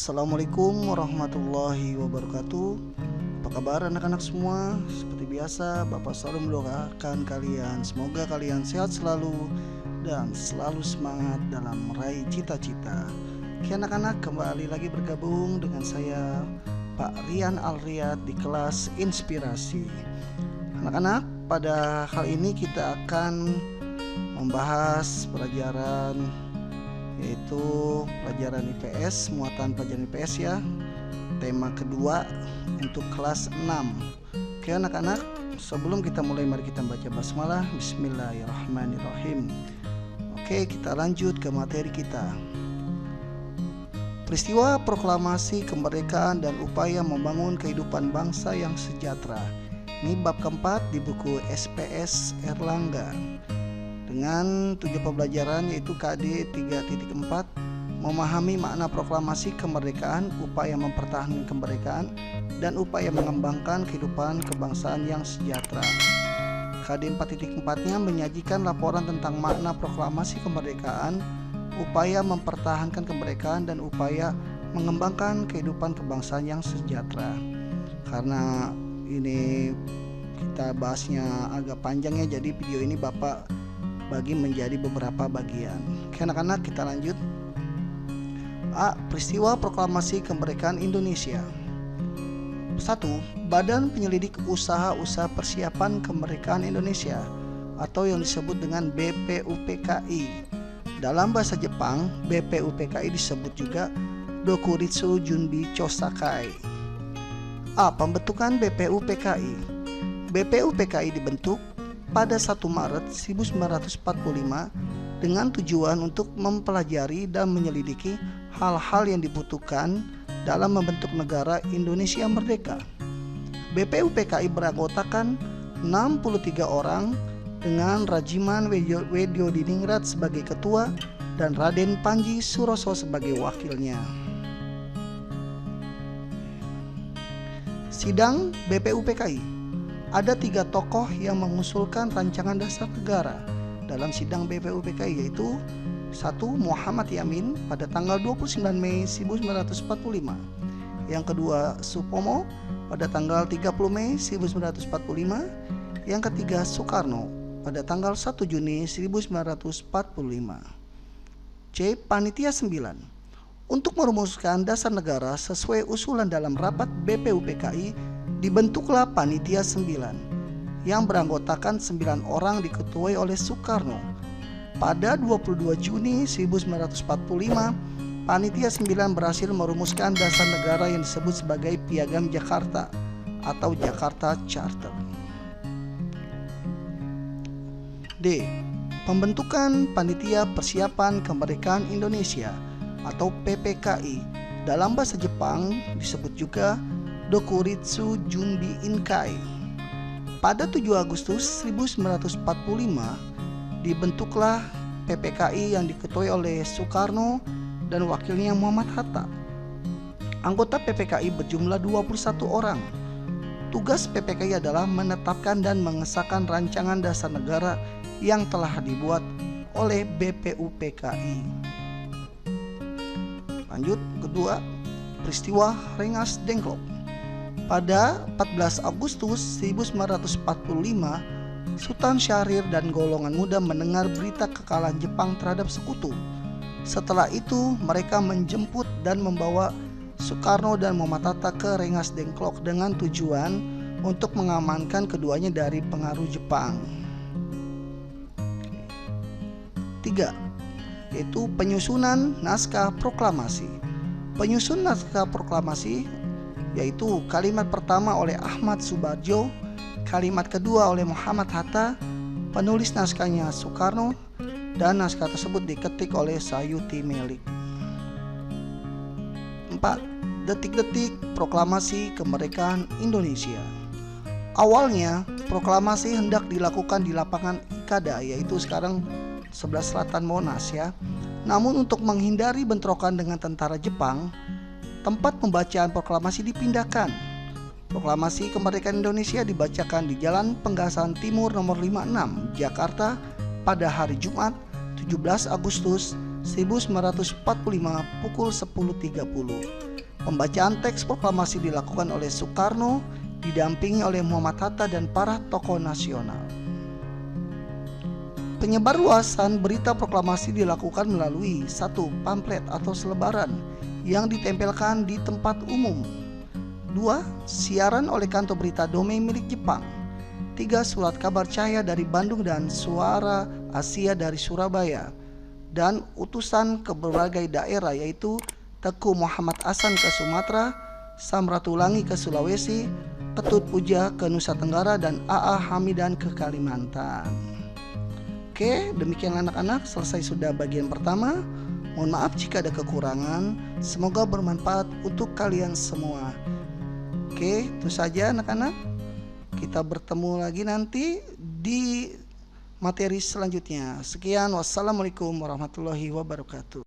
Assalamualaikum warahmatullahi wabarakatuh. Apa kabar anak-anak semua? Seperti biasa, Bapak selalu mendoakan kalian semoga kalian sehat selalu dan selalu semangat dalam meraih cita-cita. Oke anak-anak, kembali lagi bergabung dengan saya Pak Rian Alriat di kelas Inspirasi. Anak-anak, pada kali ini kita akan membahas pelajaran yaitu pelajaran IPS, muatan pelajaran IPS ya. Tema kedua untuk kelas 6. Oke anak-anak, sebelum kita mulai mari kita baca basmalah. Bismillahirrahmanirrahim. Oke, kita lanjut ke materi kita. Peristiwa proklamasi kemerdekaan dan upaya membangun kehidupan bangsa yang sejahtera. Ini bab keempat di buku SPS Erlangga. Dengan tujuan pembelajaran yaitu KD 3.4, memahami makna proklamasi kemerdekaan, upaya mempertahankan kemerdekaan, dan upaya mengembangkan kehidupan kebangsaan yang sejahtera. KD 4.4-nya menyajikan laporan tentang makna proklamasi kemerdekaan, upaya mempertahankan kemerdekaan, dan upaya mengembangkan kehidupan kebangsaan yang sejahtera. Karena ini kita bahasnya agak panjang ya, jadi video ini Bapak bagi menjadi beberapa bagian. Oke anak-anak, kita lanjut. A. Peristiwa proklamasi kemerdekaan Indonesia. 1. Badan Penyelidik Usaha-Usaha Persiapan Kemerdekaan Indonesia atau yang disebut dengan BPUPKI. Dalam bahasa Jepang, BPUPKI disebut juga Dokuritsu Junbi Chosakai. A. Pembentukan BPUPKI. BPUPKI dibentuk pada 1 Maret 1945 dengan tujuan untuk mempelajari dan menyelidiki hal-hal yang dibutuhkan dalam membentuk negara Indonesia merdeka. BPUPKI beranggotakan 63 orang dengan Rajiman Wedyodiningrat sebagai ketua dan Raden Panji Suroso sebagai wakilnya. Sidang BPUPKI. Ada 3 tokoh yang mengusulkan rancangan dasar negara dalam sidang BPUPKI, yaitu 1. Muhammad Yamin pada tanggal 29 Mei 1945. Yang kedua Supomo pada tanggal 30 Mei 1945. Yang ketiga Soekarno pada tanggal 1 Juni 1945. C. Panitia 9. Untuk merumuskan dasar negara sesuai usulan dalam rapat BPUPKI, dibentuklah Panitia 9 yang beranggotakan 9 orang diketuai oleh Soekarno. Pada 22 Juni 1945, Panitia 9 berhasil merumuskan dasar negara yang disebut sebagai Piagam Jakarta atau Jakarta Charter. D. Pembentukan Panitia Persiapan Kemerdekaan Indonesia atau PPKI. Dalam bahasa Jepang disebut juga Dokuritsu Junbi Inkai. Pada 7 Agustus 1945 dibentuklah PPKI yang diketuai oleh Soekarno dan wakilnya Muhammad Hatta. Anggota PPKI berjumlah 21 orang. Tugas PPKI adalah menetapkan dan mengesahkan rancangan dasar negara yang telah dibuat oleh BPUPKI. Lanjut, kedua, peristiwa Rengas Dengklok. Pada 14 Agustus 1945, Sultan Syahrir dan golongan muda mendengar berita kekalahan Jepang terhadap sekutu. Setelah itu, mereka menjemput dan membawa Soekarno dan Muhammad Hatta ke Rengas Dengklok dengan tujuan untuk mengamankan keduanya dari pengaruh Jepang. 3. Yaitu penyusunan naskah proklamasi. Penyusun naskah proklamasi yaitu kalimat pertama oleh Ahmad Subardjo, kalimat kedua oleh Muhammad Hatta, penulis naskahnya Soekarno, dan naskah tersebut diketik oleh Sayuti Melik. 4. Detik-detik proklamasi kemerdekaan Indonesia. Awalnya proklamasi hendak dilakukan di lapangan Ikada, yaitu sekarang sebelah selatan Monas ya. Namun untuk menghindari bentrokan dengan tentara Jepang, tempat pembacaan proklamasi dipindahkan. Proklamasi kemerdekaan Indonesia dibacakan di Jalan Penggasan Timur nomor 56, Jakarta pada hari Jumat 17 Agustus 1945 pukul 10.30. Pembacaan teks proklamasi dilakukan oleh Soekarno, didampingi oleh Muhammad Hatta dan para tokoh nasional. Penyebarluasan berita proklamasi dilakukan melalui 1. Pamflet atau selebaran yang ditempelkan di tempat umum. 2. Siaran oleh kantor berita Domei milik Jepang. 3. Surat kabar cahaya dari Bandung dan Suara Asia dari Surabaya. Dan utusan ke berbagai daerah, yaitu Teku Muhammad Hasan ke Sumatera, Samratulangi ke Sulawesi, Ketut Puja ke Nusa Tenggara, dan A.A. Hamidan ke Kalimantan. Oke, demikian anak-anak, selesai sudah bagian pertama. Mohon maaf jika ada kekurangan. Semoga bermanfaat untuk kalian semua. Oke, itu saja anak-anak. Kita bertemu lagi nanti di materi selanjutnya. Sekian, wassalamualaikum warahmatullahi wabarakatuh.